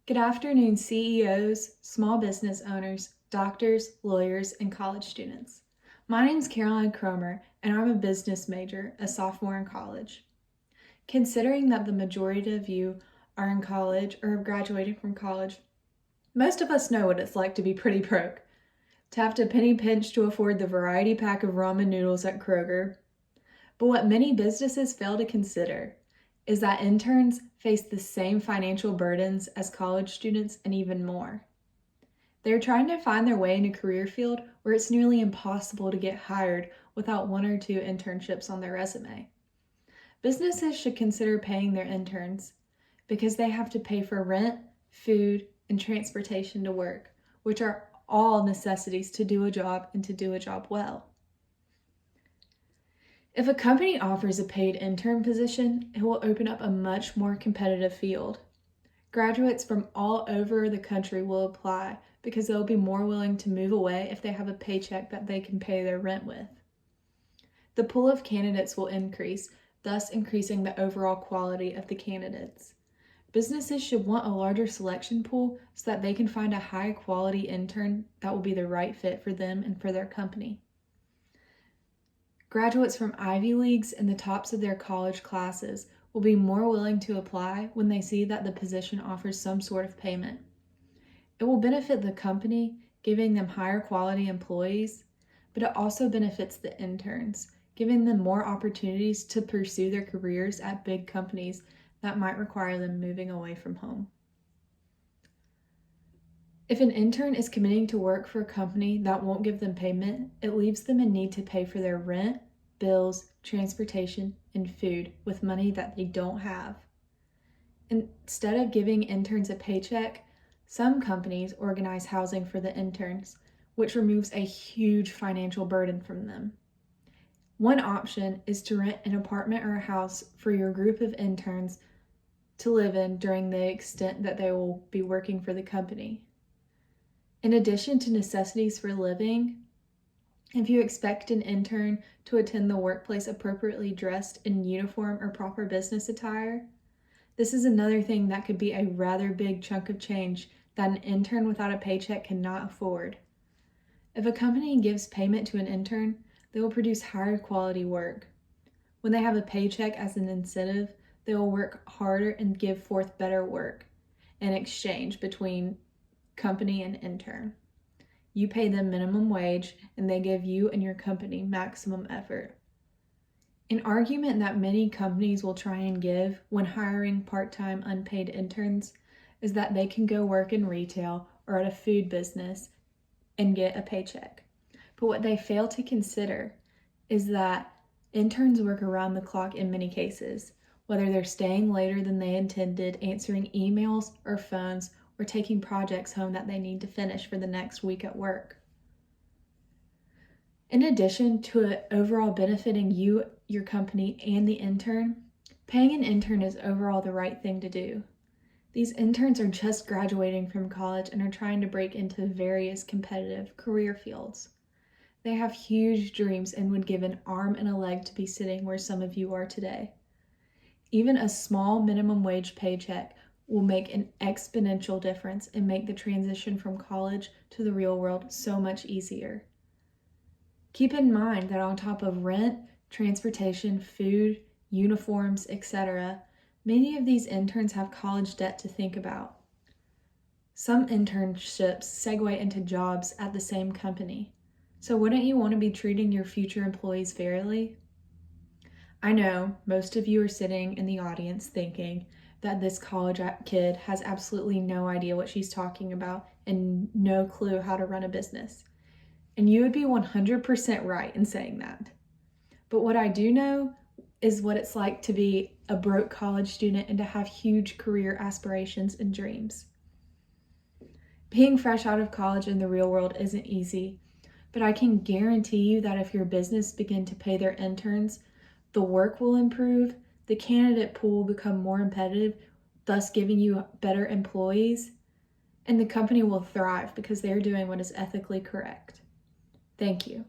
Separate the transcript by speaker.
Speaker 1: Good afternoon, CEOs, small business owners, doctors, lawyers, and college students. My name is Caroline Cromer, and I'm a business major, a sophomore in college. Considering that the majority of you are in college or have graduated from college, most of us know what it's like to be pretty broke, to have to penny pinch to afford the variety pack of ramen noodles at Kroger. But what many businesses fail to consider is that interns face the same financial burdens as college students and even more. They're trying to find their way in a career field where it's nearly impossible to get hired without one or two internships on their resume. Businesses should consider paying their interns because they have to pay for rent, food, and transportation to work, which are all necessities to do a job and to do a job well. If a company offers a paid intern position, it will open up a much more competitive field. Graduates from all over the country will apply because they'll be more willing to move away if they have a paycheck that they can pay their rent with. The pool of candidates will increase, thus increasing the overall quality of the candidates. Businesses should want a larger selection pool so that they can find a high quality intern that will be the right fit for them and for their company. Graduates from Ivy Leagues and the tops of their college classes will be more willing to apply when they see that the position offers some sort of payment. It will benefit the company, giving them higher quality employees, but it also benefits the interns, giving them more opportunities to pursue their careers at big companies that might require them moving away from home. If an intern is committing to work for a company that won't give them payment, it leaves them in need to pay for their rent, bills, transportation, and food with money that they don't have. Instead of giving interns a paycheck, some companies organize housing for the interns, which removes a huge financial burden from them. One option is to rent an apartment or a house for your group of interns to live in during the extent that they will be working for the company. In addition to necessities for living, if you expect an intern to attend the workplace appropriately dressed in uniform or proper business attire, this is another thing that could be a rather big chunk of change that an intern without a paycheck cannot afford. If a company gives payment to an intern, they will produce higher quality work. When they have a paycheck as an incentive, they will work harder and give forth better work in exchange between company and intern. You pay them minimum wage and they give you and your company maximum effort. An argument that many companies will try and give when hiring part-time unpaid interns is that they can go work in retail or at a food business and get a paycheck. But what they fail to consider is that interns work around the clock in many cases, whether they're staying later than they intended, answering emails or phones, or taking projects home that they need to finish for the next week at work. In addition to it overall benefiting you, your company, and the intern, paying an intern is overall the right thing to do. These interns are just graduating from college and are trying to break into various competitive career fields. They have huge dreams and would give an arm and a leg to be sitting where some of you are today. Even a small minimum wage paycheck will make an exponential difference and make the transition from college to the real world so much easier. Keep in mind that on top of rent, transportation, food, uniforms, etc., many of these interns have college debt to think about. Some internships segue into jobs at the same company. So wouldn't you want to be treating your future employees fairly? I know most of you are sitting in the audience thinking that this college kid has absolutely no idea what she's talking about and no clue how to run a business. And you would be 100% right in saying that. But what I do know is what it's like to be a broke college student and to have huge career aspirations and dreams. Being fresh out of college in the real world isn't easy, but I can guarantee you that if your business begin to pay their interns, the work will improve, the candidate pool will become more competitive, thus giving you better employees, and the company will thrive because they're doing what is ethically correct. Thank you.